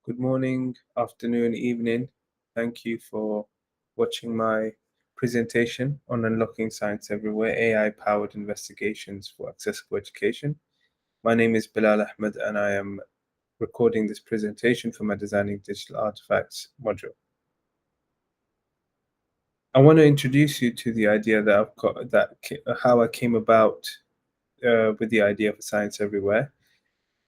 Good morning, afternoon, evening. Thank you for watching my presentation on unlocking science everywhere, AI-powered investigations for accessible education. My name is Bilal Ahmed, and I am recording this presentation for my Designing Digital Artifacts module. I want to introduce you to the idea that I've got, how I came about with the idea for science everywhere.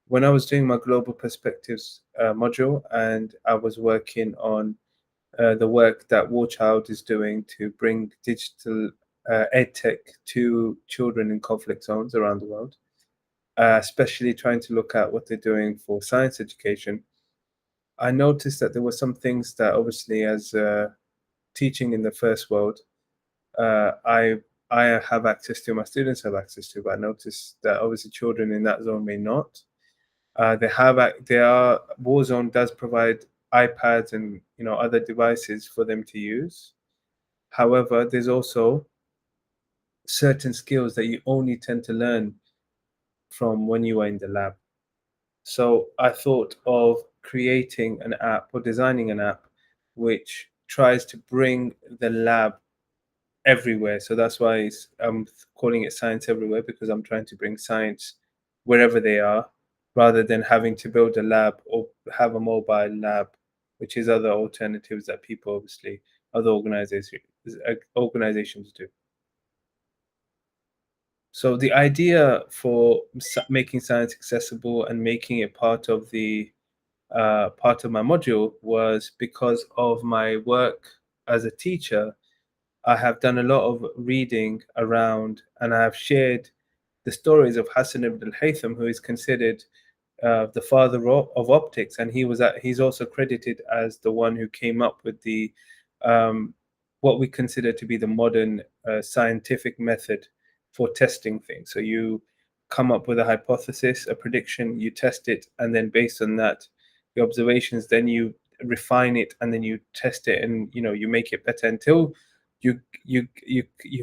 When I was doing my Global Perspectives module, and I was working on the work that War Child is doing to bring digital edtech to children in conflict zones around the world, especially trying to look at what they're doing for science education. I noticed that there were some things that obviously, as teaching in the first world, uh, I I have access to, my students have access to, but I noticed that obviously children in that zone may not. Warzone does provide iPads and other devices for them to use. However, there's also certain skills that you only tend to learn from when you are in the lab. So I thought of creating an app or designing an app which tries to bring the lab everywhere. So that's why I'm calling it Science Everywhere, because I'm trying to bring science wherever they are, rather than having to build a lab or have a mobile lab, which is other alternatives that people obviously, other organizations do. So the idea for making science accessible and making it part of my module was because of my work as a teacher. I have done a lot of reading around, and I have shared the stories of Hassan ibn al-Haytham, who is considered the father of optics, and he's also credited as the one who came up with the um, what we consider to be the modern scientific method for testing things. So you come up with a hypothesis, a prediction, you test it, and then based on that, your observations, then you refine it, and then you test it, and you make it better until you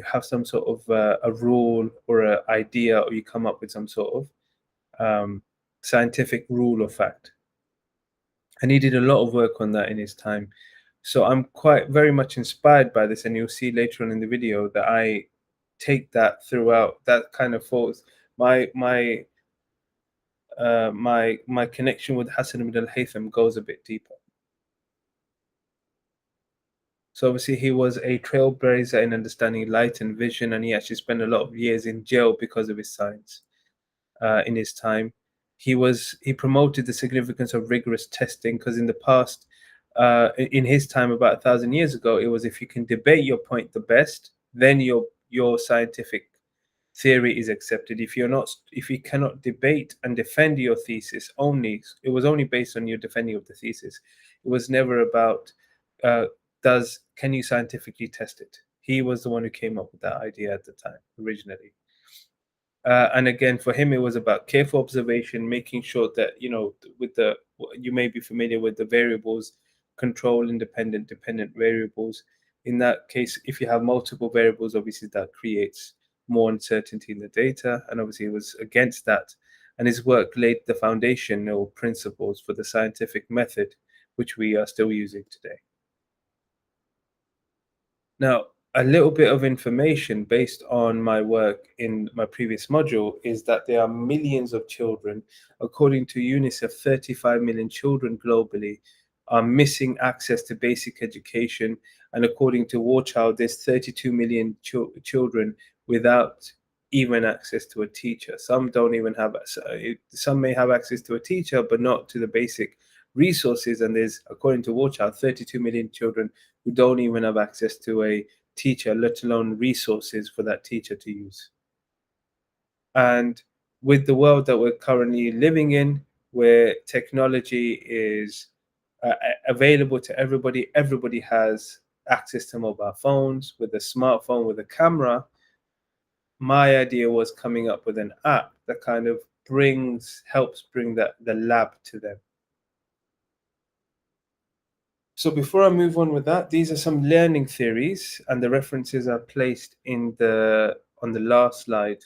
have some sort of a rule or an idea, or you come up with some sort of um, scientific rule or fact. And he did a lot of work on that in his time. So I'm quite very much inspired by this, and you'll see later on in the video that I take that throughout. That kind of falls my connection with Hassan ibn al-Haytham goes a bit deeper. So obviously he was a trailblazer in understanding light and vision, and he actually spent a lot of years in jail because of his science. In his time. He promoted the significance of rigorous testing, because in the past, in his time about 1,000 years ago, it was if you can debate your point the best, then your scientific theory is accepted. If you cannot debate and defend your thesis, only it was only based on your defending of the thesis. It was never about uh, does can you scientifically test it. He was the one who came up with that idea at the time originally. And again, for him, it was about careful observation, making sure that, with you may be familiar with the variables, control, independent, dependent variables. In that case, if you have multiple variables, obviously that creates more uncertainty in the data. And obviously, it was against that. And his work laid the foundational principles for the scientific method, which we are still using today. Now, a little bit of information based on my work in my previous module is that there are millions of children, according to UNICEF, 35 million children globally are missing access to basic education. And according to War Child, there's 32 million children without even access to a teacher. Some don't even have, some may have access to a teacher, but not to the basic resources. And there's, according to War Child, 32 million children who don't even have access to a teacher, let alone resources for that teacher to use. And with the world that we're currently living in, where technology is available to everybody, everybody has access to mobile phones, with a smartphone, with a camera. My idea was coming up with an app that kind of helps bring the lab to them. So before I move on with that, these are some learning theories, and the references are placed on the last slide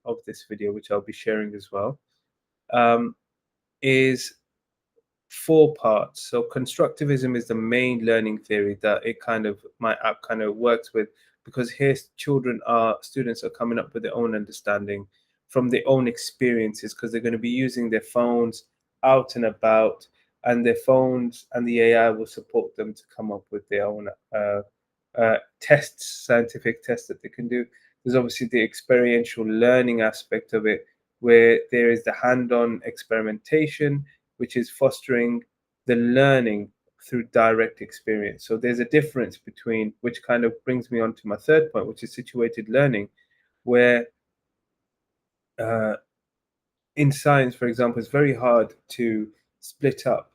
of this video, which I'll be sharing as well. Is four parts. So constructivism is the main learning theory that it kind of my app kind of works with, because here students are coming up with their own understanding from their own experiences, because they're going to be using their phones out and about, and their phones and the AI will support them to come up with their own tests, scientific tests that they can do. There's obviously the experiential learning aspect of it, where there is the hand-on experimentation, which is fostering the learning through direct experience. So there's a difference between, which kind of brings me on to my third point, which is situated learning, where uh, in science, for example, it's very hard to split up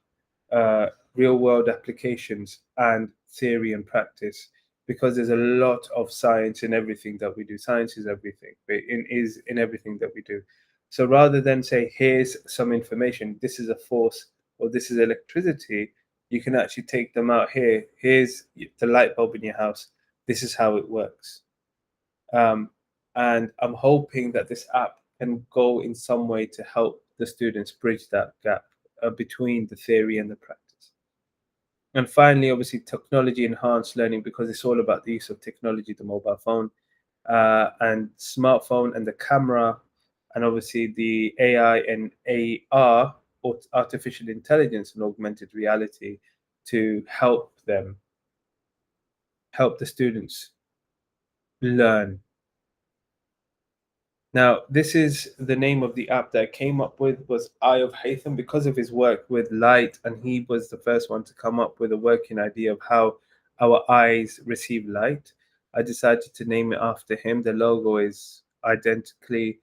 uh, real world applications and theory and practice, because there's a lot of science in everything that we do. Science is everything, is in everything that we do. So rather than say, here's some information, this is a force or this is electricity, you can actually take them out here. Here's the light bulb in your house. This is how it works. Um, and I'm hoping that this app can go in some way to help the students bridge that gap between the theory and the practice. And finally, obviously, technology enhanced learning, because it's all about the use of technology, the mobile phone and smartphone and the camera, and obviously the AI and AR, or artificial intelligence and augmented reality, to help the students learn. Now, this is the name of the app that I came up with, was Eye of Haytham, because of his work with light, and he was the first one to come up with a working idea of how our eyes receive light. I decided to name it after him. The logo is identically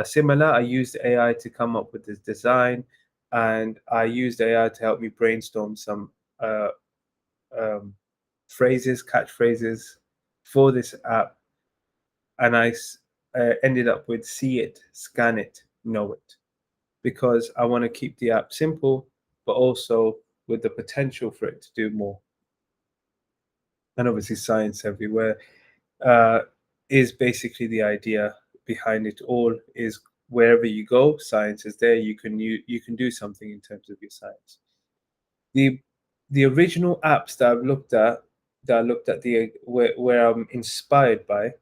similar. I used AI to come up with this design, and I used AI to help me brainstorm some uh, um, phrases, catchphrases for this app, and ended up with see it, scan it, know it, because I want to keep the app simple, but also with the potential for it to do more. And obviously, science everywhere uh, is basically the idea behind it all. Is wherever you go, science is there. You can do something in terms of your science. The the original apps that I looked at the where I'm inspired by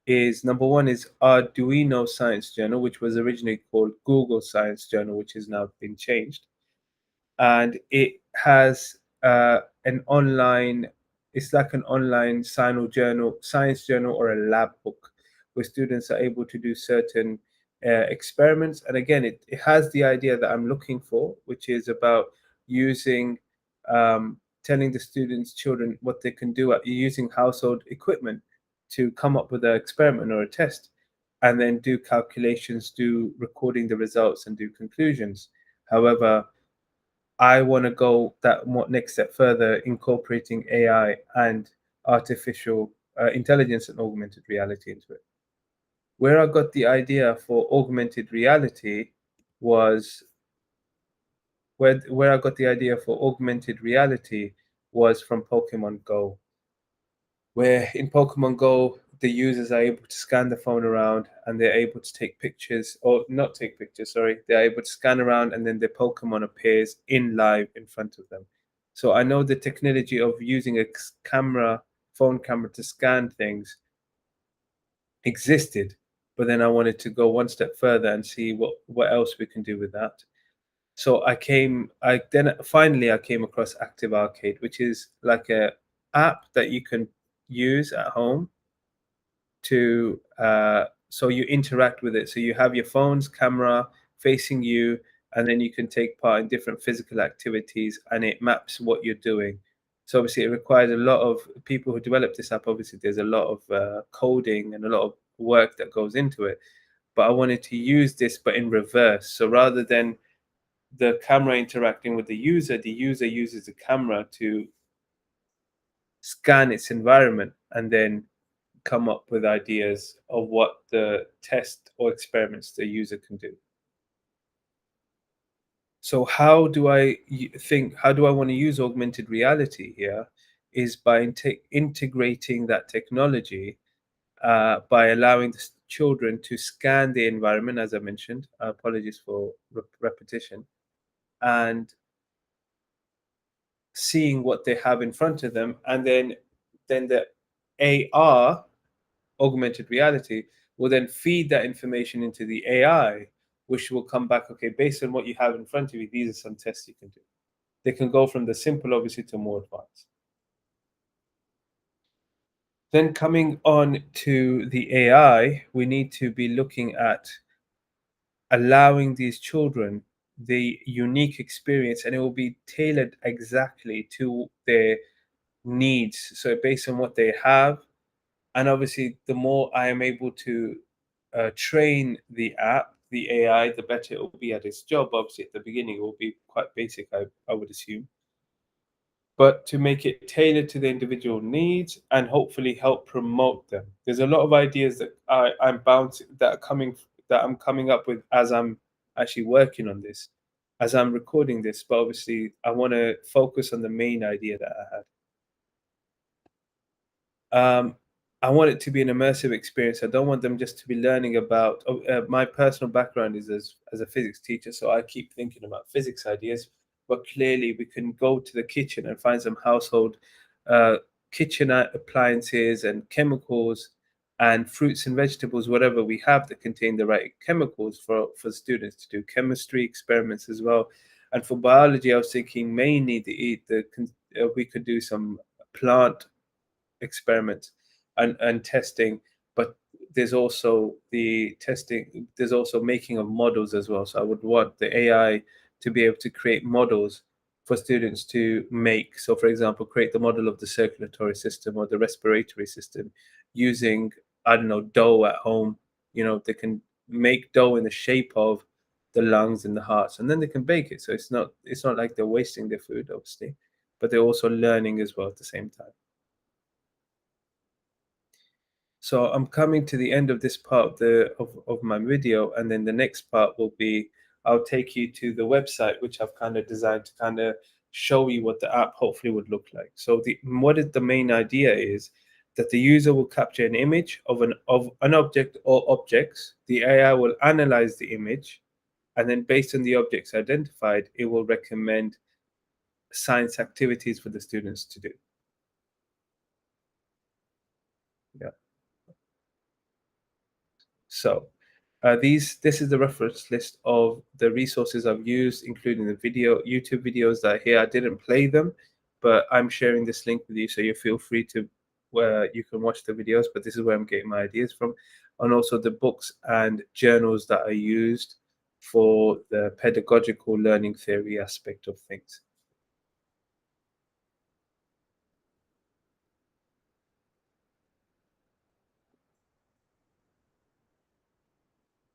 is number one is Arduino Science Journal, which was originally called Google Science Journal, which has now been changed, and it has an online. It's like an online science journal, or a lab book, where students are able to do certain experiments. And again, it has the idea that I'm looking for, which is about using telling the students, children, what they can do at using household equipment to come up with an experiment or a test, and then do calculations, do recording the results, and do conclusions. However, I want to go that next step further, incorporating AI and artificial intelligence and augmented reality into it. Where I got the idea for augmented reality was where I got the idea for augmented reality was from Pokemon Go, where in Pokemon Go, the users are able to scan the phone around, and they're able to take pictures, or not take pictures, sorry. They're able to scan around, and then their Pokemon appears in live in front of them. So I know the technology of using a phone camera to scan things existed, but then I wanted to go one step further and see what else we can do with that. So I then finally I came across Active Arcade, which is like a app that you can use at home to so you interact with it. So you have your phone's camera facing you, and then you can take part in different physical activities, and it maps what you're doing. So obviously, it requires a lot of people who develop this app. Obviously, there's a lot of coding and a lot of work that goes into it. But I wanted to use this, but in reverse. So rather than the camera interacting with the user uses the camera to scan its environment and then come up with ideas of what the test or experiments the user can do. So how do I want to use augmented reality here is by integrating that technology by allowing the children to scan the environment, as I mentioned. Apologies for repetition, and seeing what they have in front of them, and then the AR, augmented reality, will then feed that information into the AI, which will come back, okay, based on what you have in front of you, these are some tests you can do. They can go from the simple, obviously, to more advanced. Then coming on to the AI, we need to be looking at allowing these children the unique experience, and it will be tailored exactly to their needs. So based on what they have, and obviously, the more I am able to train the app, the AI, the better it will be at its job. Obviously, at the beginning, it will be quite basic, I would assume, but to make it tailored to the individual needs and hopefully help promote them. There's a lot of ideas that I'm bound to, that I'm coming up with as I'm actually working on this, as I'm recording this. But obviously, I want to focus on the main idea that I had. Um, I want it to be an immersive experience. I don't want them just to be learning about. My personal background is as a physics teacher, so I keep thinking about physics ideas. But clearly, we can go to the kitchen and find some household uh, kitchen appliances and chemicals and fruits and vegetables, whatever we have that contain the right chemicals for students to do chemistry experiments as well. And for biology, I was thinking mainly we could do some plant experiments and testing, but there's also making of models as well. So I would want the AI to be able to create models for students to make. So for example, create the model of the circulatory system or the respiratory system using, I don't know, dough at home. They can make dough in the shape of the lungs and the hearts, and then they can bake it. So it's not like they're wasting their food, obviously, but they're also learning as well at the same time. So I'm coming to the end of this part of my video, and then the next part will be I'll take you to the website, which I've kind of designed to kind of show you what the app hopefully would look like. So what is the main idea is that the user will capture an image of an object or objects. The AI will analyze the image, and then based on the objects identified, it will recommend science activities for the students to do. Yeah. So this is the reference list of the resources I've used, including the YouTube videos that are here. I didn't play them, but I'm sharing this link with you, so you feel free to where you can watch the videos. But this is where I'm getting my ideas from, and also the books and journals that I used for the pedagogical learning theory aspect of things.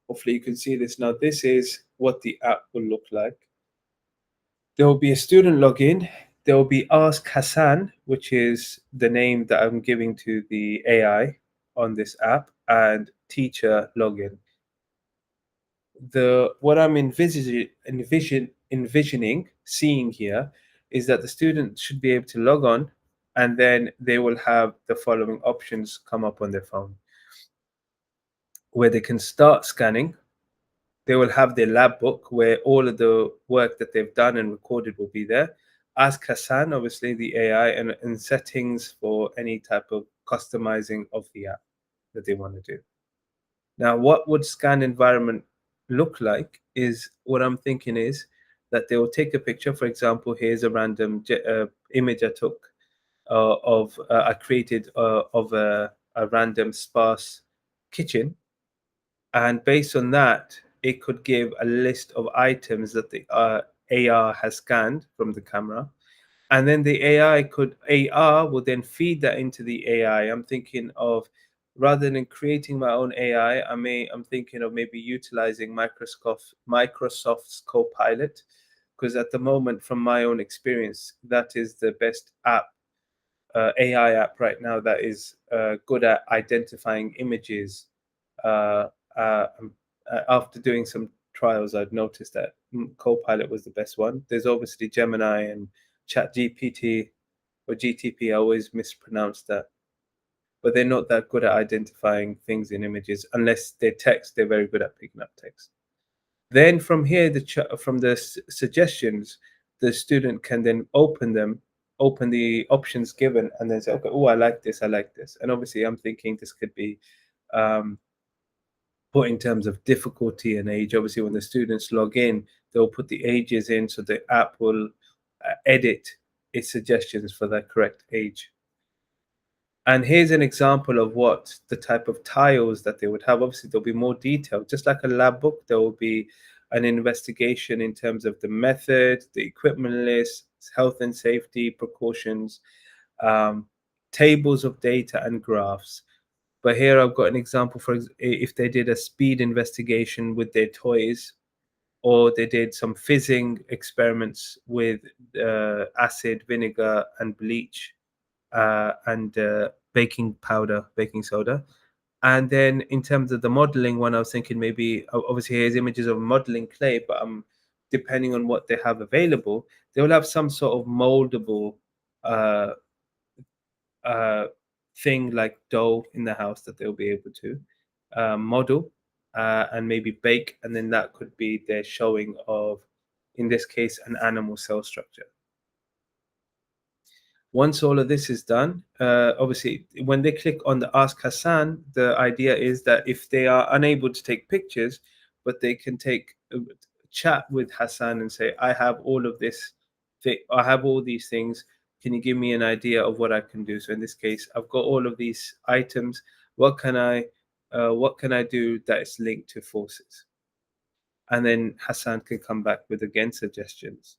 Hopefully, you can see this now. This is what the app will look like. There will be a student login. There will be Ask Hassan, which is the name that I'm giving to the AI on this app, and teacher login. What I'm envisioning, seeing here, is that the student should be able to log on, and then they will have the following options come up on their phone, where they can start scanning. They will have their lab book where all of the work that they've done and recorded will be there. Ask Hassan, obviously the AI, and settings for any type of customizing of the app that they want to do. Now, what would scan environment look like is what I'm thinking is that they will take a picture. For example, here's a random image I took I created of a random sparse kitchen, and based on that, it could give a list of items that the AR has scanned from the camera, and then the AR will then feed that into the AI. I'm thinking of, rather than creating my own AI, I'm thinking of maybe utilizing Microsoft's Copilot, because at the moment, from my own experience, that is the best AI app right now that is good at identifying images. Uh, um, After doing some trials, I'd noticed that Copilot was the best one. There's obviously Gemini and ChatGPT or GTP. I always mispronounce that, but they're not that good at identifying things in images unless they're text. They're very good at picking up text. Then from here, from the suggestions, the student can then open them open the options given and then say, okay, oh, I like this, I like this. And obviously, I'm thinking this could be um, put in terms of difficulty and age. Obviously, when the students log in, they'll put the ages in, so the app will edit its suggestions for the correct age. And here's an example of what the type of tiles that they would have. Obviously, there'll be more detail, just like a lab book. There will be an investigation in terms of the method, the equipment list, health and safety precautions, um, tables of data, and graphs. But here I've got an example for if they did a speed investigation with their toys, or they did some fizzing experiments with acid, vinegar, and bleach, and baking powder, baking soda. And then in terms of the modeling one, I was thinking maybe obviously here's images of modeling clay, but depending on what they have available, they will have some sort of moldable uh, uh, thing like dough in the house that they'll be able to model and maybe bake, and then that could be their showing of, in this case, an animal cell structure. Once all of this is done, obviously, when they click on the Ask Hassan, the idea is that if they are unable to take pictures, but they can take chat with Hassan and say, "I have all of this, I have all these things. Can you give me an idea of what I can do?" So in this case, I've got all of these items. What can I do that is linked to forces? And then Hassan can come back with again suggestions.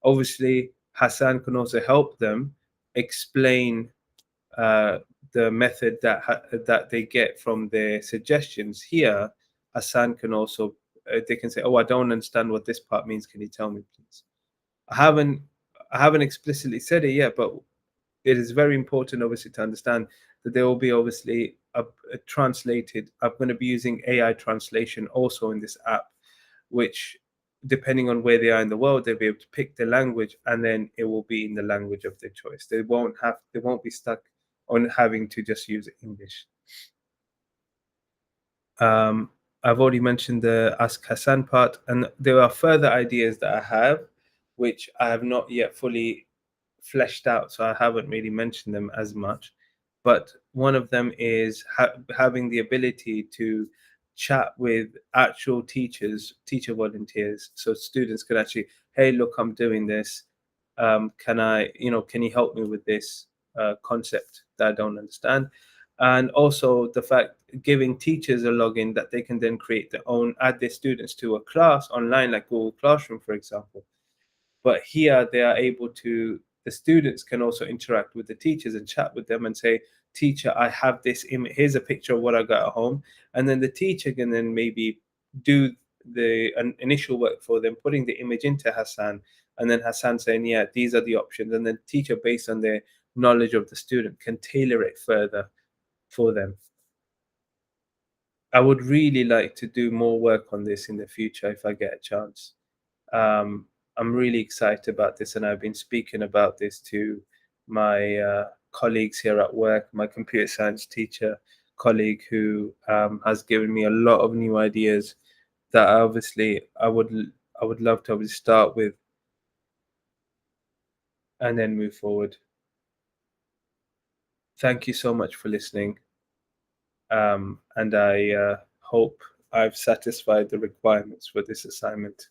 Obviously, Hassan can also help them explain uh, the method that they get from their suggestions. Here, Hassan can also they can say, "Oh, I don't understand what this part means. Can you tell me, please?" I haven't I haven't explicitly said it yet, but it is very important, obviously, to understand that there will be obviously a translated. I'm going to be using AI translation also in this app, which depending on where they are in the world, they'll be able to pick the language, and then it will be in the language of their choice. They won't be stuck on having to just use English. Um, I've already mentioned the Ask Hassan part, and there are further ideas that I have, which I have not yet fully fleshed out, so I haven't really mentioned them as much. But one of them is having the ability to chat with actual teachers, teacher volunteers, so students can actually, hey, look, I'm doing this. Can you help me with this concept that I don't understand? And also the fact giving teachers a login that they can then create their own, add their students to a class online, like Google Classroom, for example. But here they are able to, the students can also interact with the teachers and chat with them and say, teacher, I have this image, here's a picture of what I got at home. And then the teacher can then maybe do the initial work for them, putting the image into Hassan, and then Hassan saying, yeah, these are the options. And then teacher, based on their knowledge of the student, can tailor it further for them. I would really like to do more work on this in the future if I get a chance. Um, I'm really excited about this, and I've been speaking about this to my colleagues here at work, my computer science teacher colleague, who has given me a lot of new ideas that obviously I would love to obviously start with and then move forward. Thank you so much for listening, and I hope I've satisfied the requirements for this assignment.